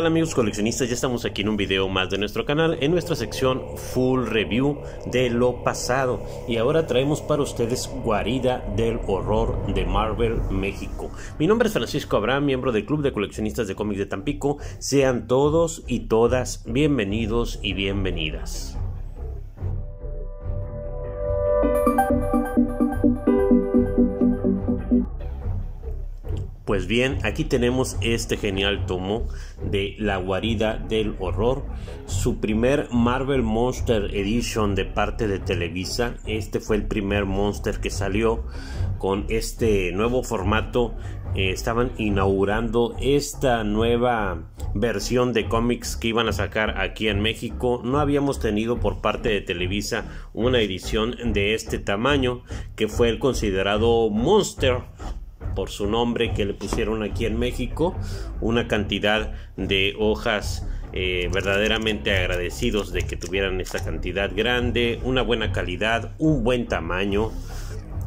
tal amigos coleccionistas? Ya estamos aquí en un video más de nuestro canal, en nuestra sección Full Review de lo pasado. Y ahora traemos para ustedes Guarida del Horror de Marvel México. Mi nombre es Francisco Abraham, miembro del Club de Coleccionistas de Cómics de Tampico. Sean todos y todas bienvenidos y bienvenidas. Pues bien, aquí tenemos este genial tomo de La Guarida del Horror, su primer Marvel Monster Edition de parte de Televisa. Este fue el primer Monster que salió con este nuevo formato. Estaban inaugurando esta nueva versión de cómics que iban a sacar aquí en México. No habíamos tenido por parte de Televisa una edición de este tamaño, que fue el considerado Monster por su nombre que le pusieron aquí en México. Una cantidad de hojas, verdaderamente agradecidos de que tuvieran esta cantidad grande, una buena calidad, un buen tamaño,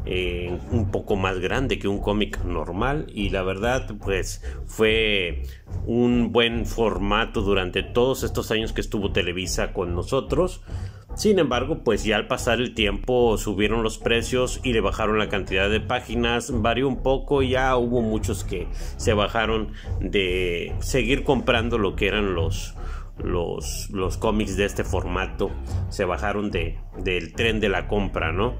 un poco más grande que un cómic normal, y la verdad pues fue un buen formato durante todos estos años que estuvo Televisa con nosotros. Sin embargo, pues ya al pasar el tiempo subieron los precios y le bajaron la cantidad de páginas, varió un poco. Ya hubo muchos que se bajaron de seguir comprando lo que eran los cómics de este formato, se bajaron del tren de la compra, ¿no?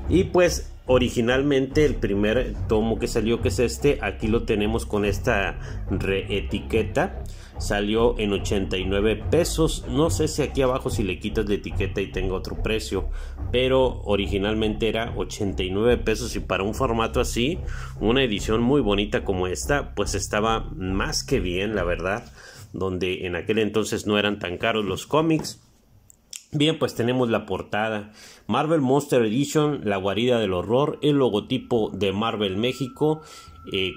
Y pues originalmente el primer tomo que salió, que es este, aquí lo tenemos con esta reetiqueta. Salió en 89 pesos. No sé si aquí abajo, si le quitas la etiqueta y tenga otro precio, pero originalmente era 89 pesos. Y para un formato así, una edición muy bonita como esta, pues estaba más que bien, la verdad, donde en aquel entonces no eran tan caros los cómics. Bien, pues tenemos la portada: Marvel Monster Edition, La Guarida del Horror, el logotipo de Marvel México.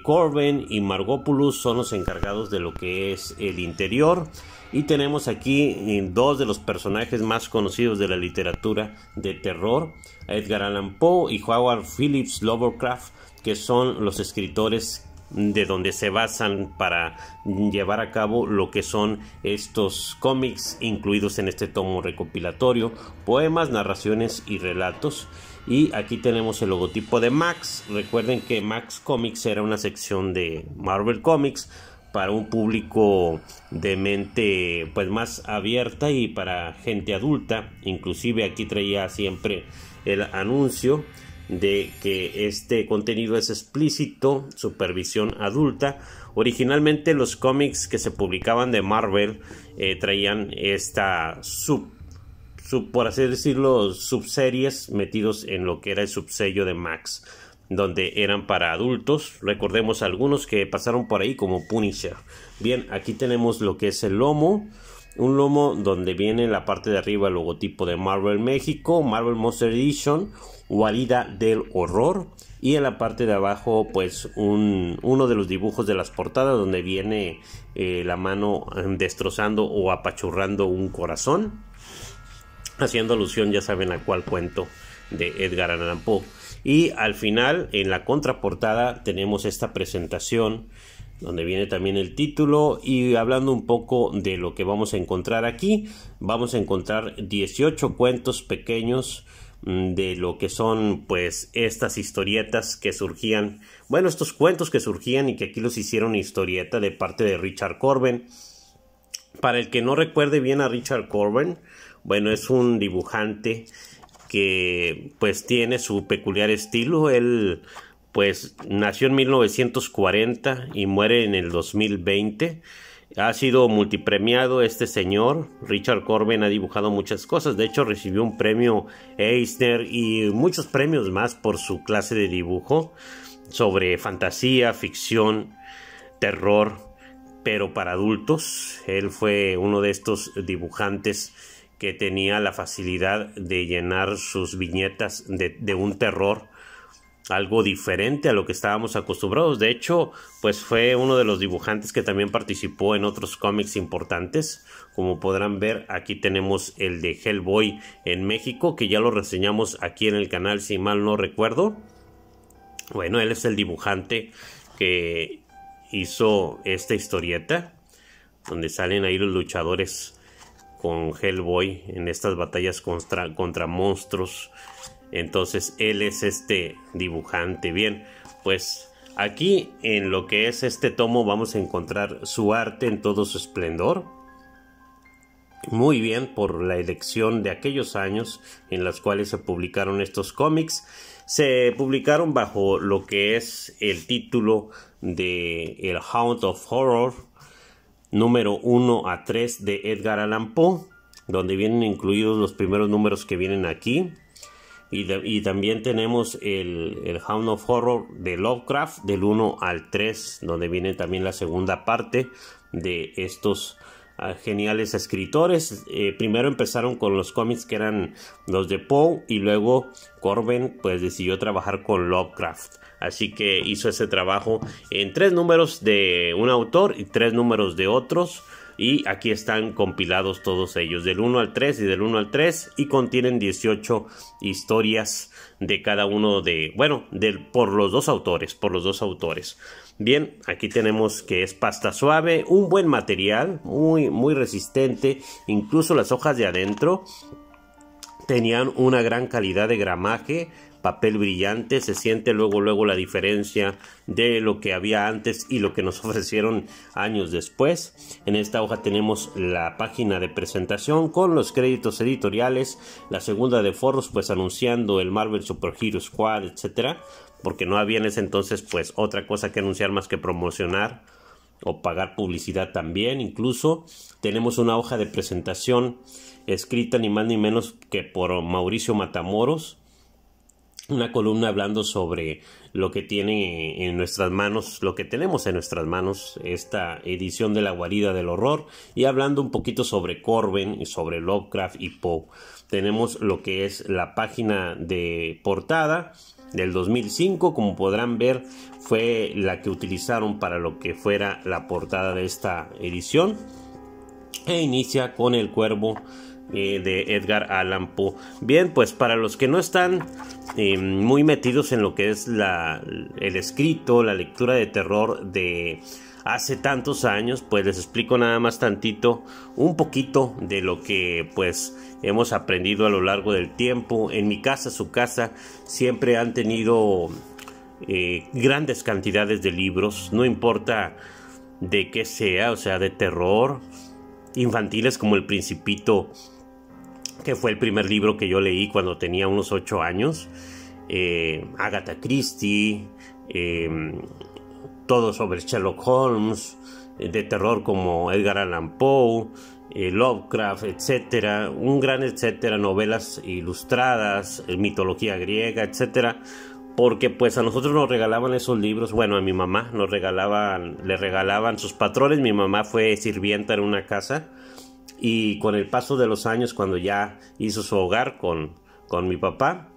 Corben y Margopoulos son los encargados de lo que es el interior, y tenemos aquí dos de los personajes más conocidos de la literatura de terror, Edgar Allan Poe y Howard Phillips Lovecraft, que son los escritores de donde se basan para llevar a cabo lo que son estos cómics incluidos en este tomo recopilatorio: poemas, narraciones y relatos. Y aquí tenemos el logotipo de Max. Recuerden que Max Comics era una sección de Marvel Comics para un público de mente pues más abierta y para gente adulta. Inclusive aquí traía siempre el anuncio de que este contenido es explícito, supervisión adulta. Originalmente los cómics que se publicaban de Marvel traían esta por así decirlo, subseries metidos en lo que era el subsello de Max, donde eran para adultos. Recordemos algunos que pasaron por ahí, como Punisher. Bien, aquí tenemos lo que es el lomo. Un lomo donde viene en la parte de arriba el logotipo de Marvel México, Marvel Monster Edition, Guarida del Horror. Y en la parte de abajo pues uno de los dibujos de las portadas, donde viene la mano destrozando o apachurrando un corazón, haciendo alusión, ya saben a cuál cuento de Edgar Allan Poe. Y al final, en la contraportada, tenemos esta presentación donde viene también el título. Y hablando un poco de lo que vamos a encontrar aquí, vamos a encontrar 18 cuentos pequeños de lo que son pues estas historietas que surgían, bueno, estos cuentos que surgían y que aquí los hicieron historieta de parte de Richard Corben. Para el que no recuerde bien a Richard Corben, bueno, es un dibujante que pues tiene su peculiar estilo. Él pues nació en 1940 y muere en el 2020. Ha sido multipremiado este señor. Richard Corben ha dibujado muchas cosas. De hecho, recibió un premio Eisner y muchos premios más por su clase de dibujo sobre fantasía, ficción, terror, pero para adultos. Él fue uno de estos dibujantes que tenía la facilidad de llenar sus viñetas de un terror algo diferente a lo que estábamos acostumbrados. De hecho, pues fue uno de los dibujantes que también participó en otros cómics importantes. Como podrán ver, aquí tenemos el de Hellboy en México, que ya lo reseñamos aquí en el canal, si mal no recuerdo. Bueno, él es el dibujante que hizo esta historieta. donde salen ahí los luchadores con Hellboy en estas batallas contra monstruos. Entonces él es este dibujante. Bien, pues aquí en lo que es este tomo vamos a encontrar su arte en todo su esplendor. Muy bien por la elección de aquellos años en los cuales se publicaron estos cómics. Se publicaron bajo lo que es el título de El Hound of Horror, número 1 a 3 de Edgar Allan Poe, donde vienen incluidos los primeros números que vienen aquí. Y también tenemos el Hound of Horror de Lovecraft, del 1 al 3, donde viene también la segunda parte de estos geniales escritores. Primero empezaron con los cómics que eran los de Poe, y luego Corben pues decidió trabajar con Lovecraft, así que hizo ese trabajo en 3 números de un autor y 3 números de otros, y aquí están compilados todos ellos del 1 al 3 y del 1 al 3, y contienen 18 historias de cada uno de, bueno, por los dos autores. Bien, aquí tenemos que es pasta suave, un buen material, muy resistente. Incluso las hojas de adentro tenían una gran calidad de gramaje, papel brillante. Se siente luego la diferencia de lo que había antes y lo que nos ofrecieron años después. En esta hoja tenemos la página de presentación con los créditos editoriales, la segunda de forros pues anunciando el Marvel Super Hero Squad, etcétera, porque no había en ese entonces pues otra cosa que anunciar más que promocionar o pagar publicidad también. Incluso tenemos una hoja de presentación escrita ni más ni menos que por Mauricio Matamoros, una columna hablando sobre lo que tiene en nuestras manos, lo que tenemos en nuestras manos, esta edición de La Guarida del Horror, y hablando un poquito sobre Corben y sobre Lovecraft y Poe. Tenemos lo que es la página de portada del 2005, como podrán ver fue la que utilizaron para lo que fuera la portada de esta edición, e inicia con el cuervo de Edgar Allan Poe. Bien, pues para los que no están muy metidos en lo que es el escrito, la lectura de terror de hace tantos años, pues les explico nada más tantito, un poquito de lo que pues hemos aprendido a lo largo del tiempo. En mi casa, su casa, siempre han tenido grandes cantidades de libros, no importa de qué sea, o sea, de terror, infantiles como El Principito, que fue el primer libro que yo leí cuando tenía unos 8 años, Agatha Christie, todo sobre Sherlock Holmes, de terror como Edgar Allan Poe, Lovecraft, etcétera, un gran etcétera, novelas ilustradas, mitología griega, etcétera, porque pues a nosotros nos regalaban esos libros. Bueno, a mi mamá le regalaban sus patrones. Mi mamá fue sirvienta en una casa, y con el paso de los años, cuando ya hizo su hogar con mi papá,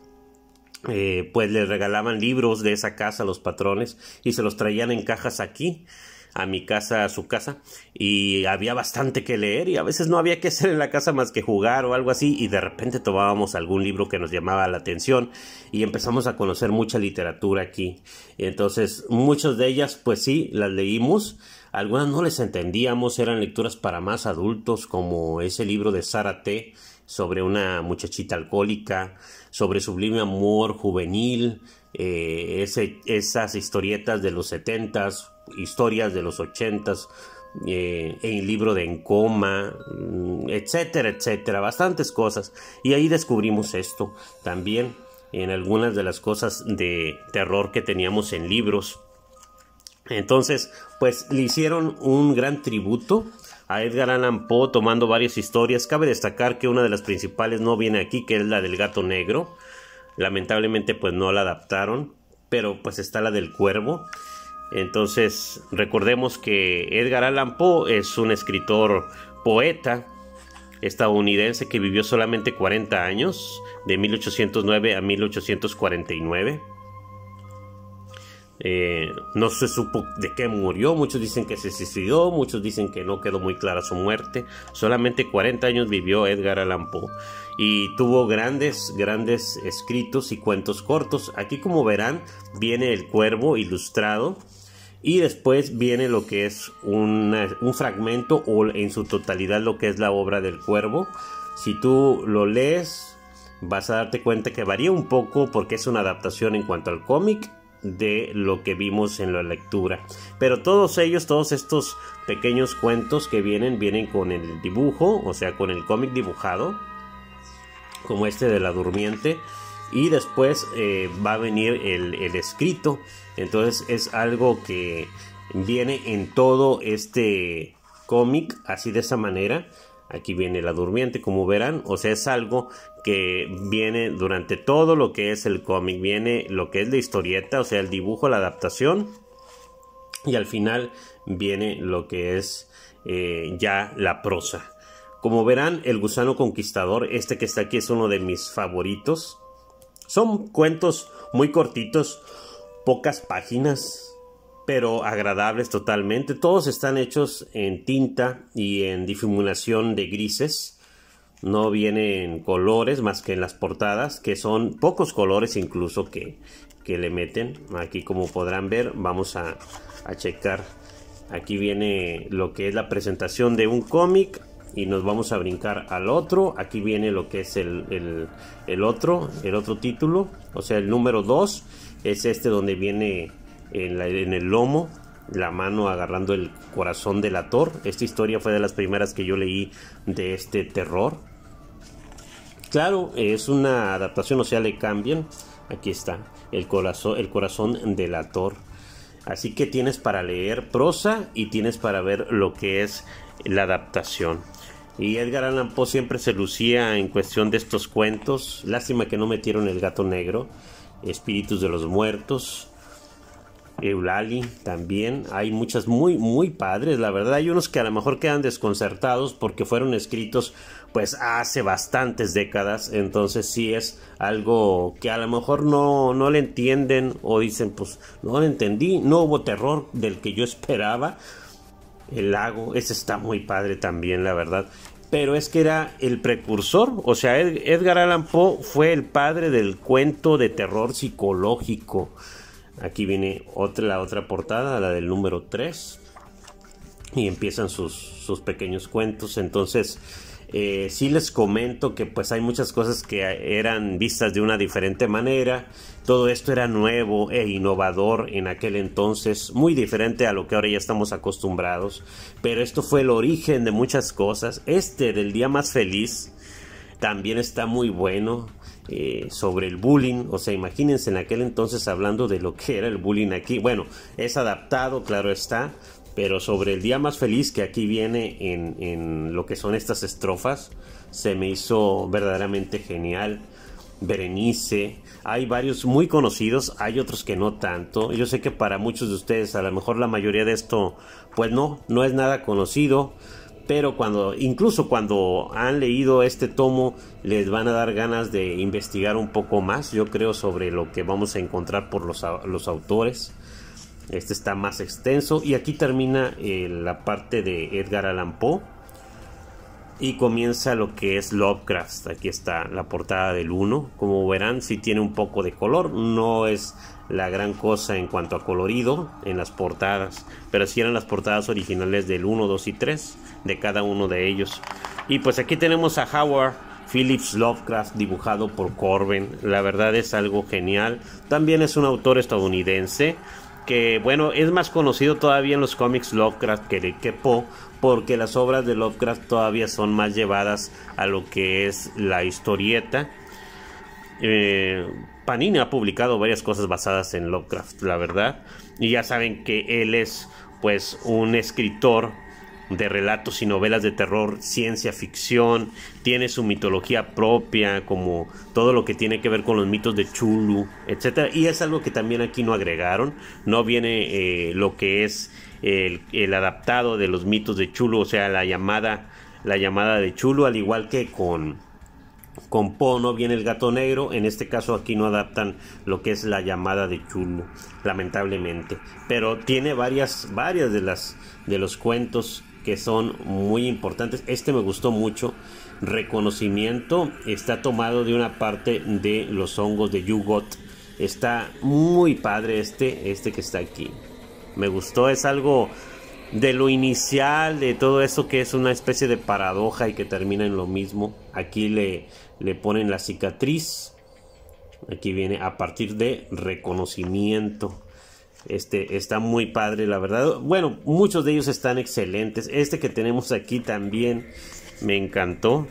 pues le regalaban libros de esa casa a los patrones, y se los traían en cajas aquí a mi casa, a su casa, y había bastante que leer, y a veces no había que hacer en la casa más que jugar o algo así, y de repente tomábamos algún libro que nos llamaba la atención y empezamos a conocer mucha literatura aquí. Entonces muchas de ellas pues sí, las leímos. Algunas no les entendíamos, eran lecturas para más adultos, como ese libro de Sara T. sobre una muchachita alcohólica, sobre sublime amor juvenil, esas historietas de los 70s, historias de los 80s, el libro de En Coma, etcétera, etcétera, bastantes cosas. Y ahí descubrimos esto también, en algunas de las cosas de terror que teníamos en libros. Entonces, pues le hicieron un gran tributo a Edgar Allan Poe, tomando varias historias. Cabe destacar que una de las principales no viene aquí, que es la del gato negro. Lamentablemente pues no la adaptaron, pero pues está la del cuervo. Entonces recordemos que Edgar Allan Poe es un escritor poeta estadounidense que vivió solamente 40 años, de 1809 a 1849. No se supo de qué murió. Muchos dicen que se suicidó, muchos dicen que no quedó muy clara su muerte. Solamente 40 años vivió Edgar Allan Poe, y tuvo grandes escritos y cuentos cortos. Aquí, como verán, viene el cuervo ilustrado, y después viene lo que es un fragmento o en su totalidad lo que es la obra del Cuervo. Si tú lo lees vas a darte cuenta que varía un poco porque es una adaptación en cuanto al cómic de lo que vimos en la lectura, pero todos estos pequeños cuentos que vienen con el dibujo, o sea, con el cómic dibujado, como este de La Durmiente, y después va a venir el escrito. Entonces es algo que viene en todo este cómic, así de esa manera. Aquí viene La Durmiente, como verán, o sea, es algo que viene durante todo lo que es el cómic, viene lo que es la historieta, o sea, el dibujo, la adaptación, y al final viene lo que es ya la prosa. Como verán, El Gusano Conquistador, este que está aquí, es uno de mis favoritos. Son cuentos muy cortitos, pocas páginas, pero agradables totalmente. Todos están hechos en tinta y en difuminación de grises. No vienen colores más que en las portadas, que son pocos colores incluso que le meten. Aquí, como podrán ver, vamos a checar. Aquí viene lo que es la presentación de un cómic y nos vamos a brincar al otro. Aquí viene lo que es el otro título, o sea, el número 2 es este donde viene en el lomo la mano agarrando el corazón del Ator. Esta historia fue de las primeras que yo leí de este terror. Claro, es una adaptación, o sea, le cambian. Aquí está el corazón del Ator. Así que tienes para leer prosa y tienes para ver lo que es la adaptación. Y Edgar Allan Poe siempre se lucía en cuestión de estos cuentos. Lástima que no metieron El Gato Negro, Espíritus de los Muertos, Eulalie también. Hay muchas muy padres, la verdad. Hay unos que a lo mejor quedan desconcertados porque fueron escritos pues hace bastantes décadas. Entonces sí es algo que a lo mejor no le entienden, o dicen pues no lo entendí, no hubo terror del que yo esperaba. El lago, ese está muy padre también, la verdad. Pero es que era el precursor, o sea, Edgar Allan Poe fue el padre del cuento de terror psicológico. Aquí viene la otra portada, la del número 3. Y empiezan sus pequeños cuentos. Entonces, sí les comento que pues hay muchas cosas que eran vistas de una diferente manera. Todo esto era nuevo e innovador en aquel entonces, muy diferente a lo que ahora ya estamos acostumbrados. Pero esto fue el origen de muchas cosas. Este del Día Más Feliz también está muy bueno. Sobre el bullying, o sea, imagínense en aquel entonces hablando de lo que era el bullying aquí. Bueno, es adaptado, claro está, pero sobre el Día Más Feliz, que aquí viene en lo que son estas estrofas, se me hizo verdaderamente genial. Berenice, hay varios muy conocidos, hay otros que no tanto. Yo sé que para muchos de ustedes a lo mejor la mayoría de esto pues no es nada conocido, pero incluso cuando han leído este tomo les van a dar ganas de investigar un poco más, yo creo, sobre lo que vamos a encontrar por los autores. Este está más extenso y aquí termina la parte de Edgar Allan Poe y comienza lo que es Lovecraft. Aquí está la portada del 1, como verán sí tiene un poco de color, no es la gran cosa en cuanto a colorido en las portadas, pero sí eran las portadas originales del 1, 2 y 3 de cada uno de ellos. Y pues aquí tenemos a Howard Phillips Lovecraft dibujado por Corben. La verdad es algo genial. También es un autor estadounidense que, bueno, es más conocido todavía en los cómics Lovecraft que Poe, porque las obras de Lovecraft todavía son más llevadas a lo que es la historieta. Panini ha publicado varias cosas basadas en Lovecraft, la verdad, y ya saben que él es pues un escritor de relatos y novelas de terror, ciencia ficción, tiene su mitología propia, como todo lo que tiene que ver con los mitos de Cthulhu, etcétera, y es algo que también aquí no agregaron. No viene lo que es el adaptado de los mitos de Cthulhu, o sea, la llamada de Cthulhu, al igual que con Poe no viene el gato negro. En este caso aquí no adaptan lo que es la llamada de Cthulhu, lamentablemente, pero tiene varias de los cuentos que son muy importantes. Este me gustó mucho, Reconocimiento, está tomado de una parte de los hongos de Yugot. Está muy padre este que está aquí. me gustó, es algo de lo inicial, de todo eso que es una especie de paradoja y que termina en lo mismo. Aquí le ponen la cicatriz, aquí viene a partir de reconocimiento. Está muy padre, la verdad. Bueno, muchos de ellos están excelentes. Este que tenemos aquí también me encantó.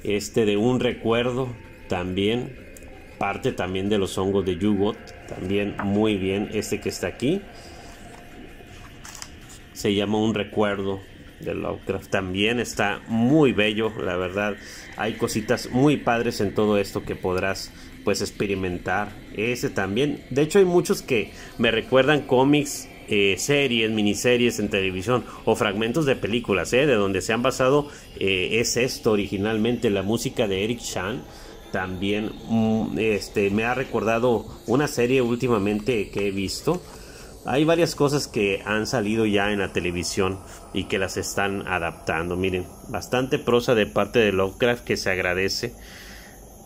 De un recuerdo también, parte también de los hongos de Yugot, también muy bien. Que está aquí se llama Un recuerdo de Lovecraft, también está muy bello, la verdad. Hay cositas muy padres en todo esto que podrás pues experimentar. También, de hecho hay muchos que me recuerdan cómics, series, miniseries en televisión o fragmentos de películas, de donde se han basado. Es esto originalmente, la música de Eric Chan. También me ha recordado una serie últimamente que he visto. Hay varias cosas que han salido ya en la televisión y que las están adaptando. Miren, bastante prosa de parte de Lovecraft, que se agradece.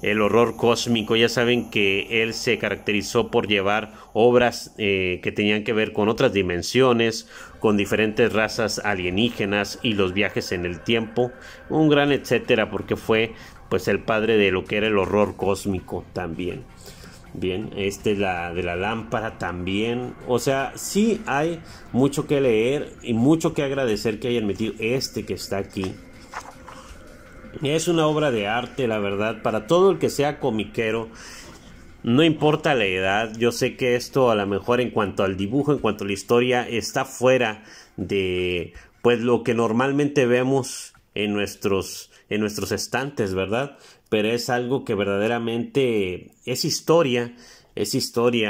El horror cósmico, ya saben que él se caracterizó por llevar obras que tenían que ver con otras dimensiones, con diferentes razas alienígenas y los viajes en el tiempo. Un gran etcétera, porque fue pues el padre de lo que era el horror cósmico también. Bien, la de la lámpara también. O sea, sí hay mucho que leer y mucho que agradecer que hayan metido que está aquí. Es una obra de arte, la verdad, para todo el que sea comiquero. No importa la edad. Yo sé que esto a lo mejor en cuanto al dibujo, en cuanto a la historia, está fuera de pues lo que normalmente vemos en nuestros estantes, ¿verdad? Pero es algo que verdaderamente es historia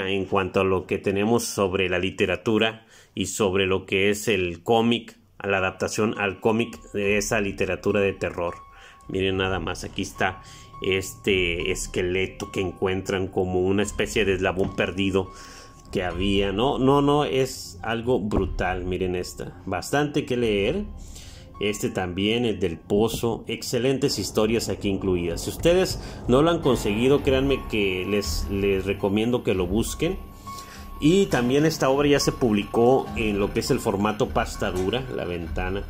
en cuanto a lo que tenemos sobre la literatura y sobre lo que es el cómic, a la adaptación al cómic de esa literatura de terror. Miren nada más, aquí está este esqueleto que encuentran como una especie de eslabón perdido que había. No, es algo brutal. Miren bastante que leer. También, el del pozo, excelentes historias aquí incluidas. Si ustedes no lo han conseguido, créanme que les recomiendo que lo busquen. Y también esta obra ya se publicó en lo que es el formato pasta dura, La Ventana.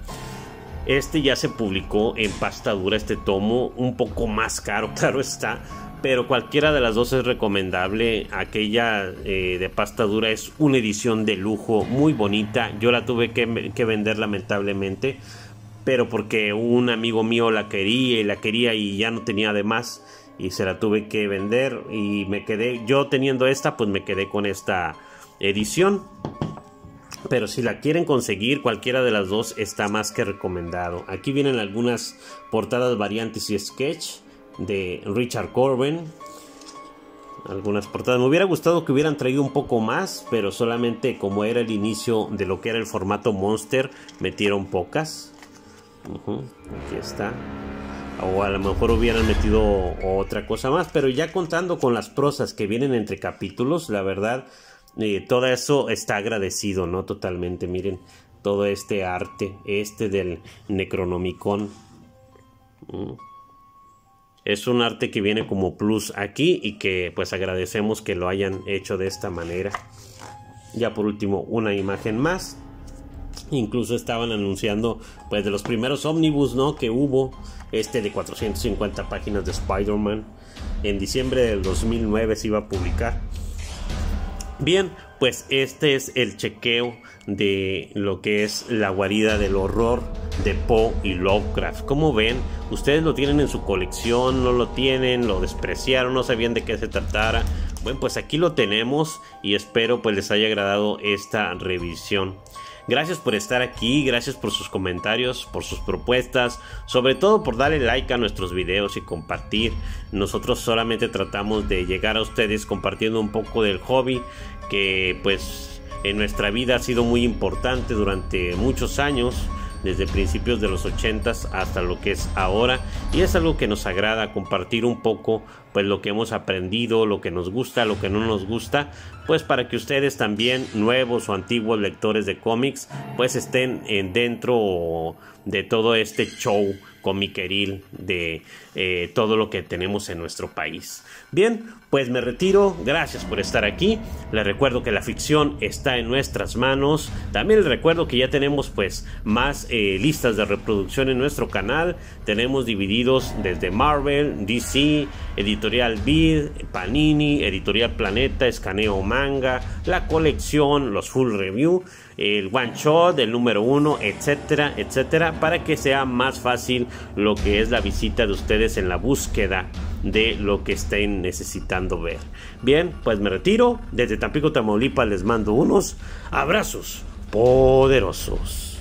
Ya se publicó en pasta dura, tomo, un poco más caro, claro está, pero cualquiera de las dos es recomendable. Aquella de pasta dura es una edición de lujo, muy bonita. Yo la tuve que vender lamentablemente, pero porque un amigo mío la quería y ya no tenía de más, y se la tuve que vender y me quedé, yo teniendo pues me quedé con esta edición. Pero si la quieren conseguir, cualquiera de las dos está más que recomendado. Aquí vienen algunas portadas variantes y sketch de Richard Corben. Algunas portadas. Me hubiera gustado que hubieran traído un poco más, pero solamente como era el inicio de lo que era el formato Monster, metieron pocas. Aquí está. O a lo mejor hubieran metido otra cosa más, pero ya contando con las prosas que vienen entre capítulos, la verdad, todo eso está agradecido, ¿no? Totalmente. Miren todo arte, del Necronomicon. Es un arte que viene como plus aquí y que pues agradecemos que lo hayan hecho de esta manera. Ya por último, una imagen más. Incluso estaban anunciando pues de los primeros ómnibus, ¿no?, que hubo. De 450 páginas de Spider-Man. En diciembre del 2009 se iba a publicar. Bien, pues es el chequeo de lo que es la guarida del horror de Poe y Lovecraft. Como ven, ustedes lo tienen en su colección, no lo tienen, lo despreciaron, no sabían de qué se tratara. Bueno, pues aquí lo tenemos y espero pues les haya agradado esta revisión. Gracias por estar aquí, gracias por sus comentarios, por sus propuestas, sobre todo por darle like a nuestros videos y compartir. Nosotros solamente tratamos de llegar a ustedes compartiendo un poco del hobby que pues en nuestra vida ha sido muy importante durante muchos años, desde principios de los 80s hasta lo que es ahora, y es algo que nos agrada compartir un poco pues lo que hemos aprendido, lo que nos gusta, lo que no nos gusta, pues para que ustedes también, nuevos o antiguos lectores de cómics, pues estén dentro de todo este show comiqueril de todo lo que tenemos en nuestro país. Bien, pues me retiro. Gracias por estar aquí. Les recuerdo que la ficción está en nuestras manos. También les recuerdo que ya tenemos pues más listas de reproducción en nuestro canal. Tenemos divididos desde Marvel, DC, Editorial Vid, Panini, Editorial Planeta, Escaneo Manga, la colección, los full review, el one shot, el número 1, etcétera, etcétera, para que sea más fácil lo que es la visita de ustedes en la búsqueda de lo que estén necesitando ver. Bien, pues me retiro. Desde Tampico, Tamaulipas les mando unos abrazos poderosos.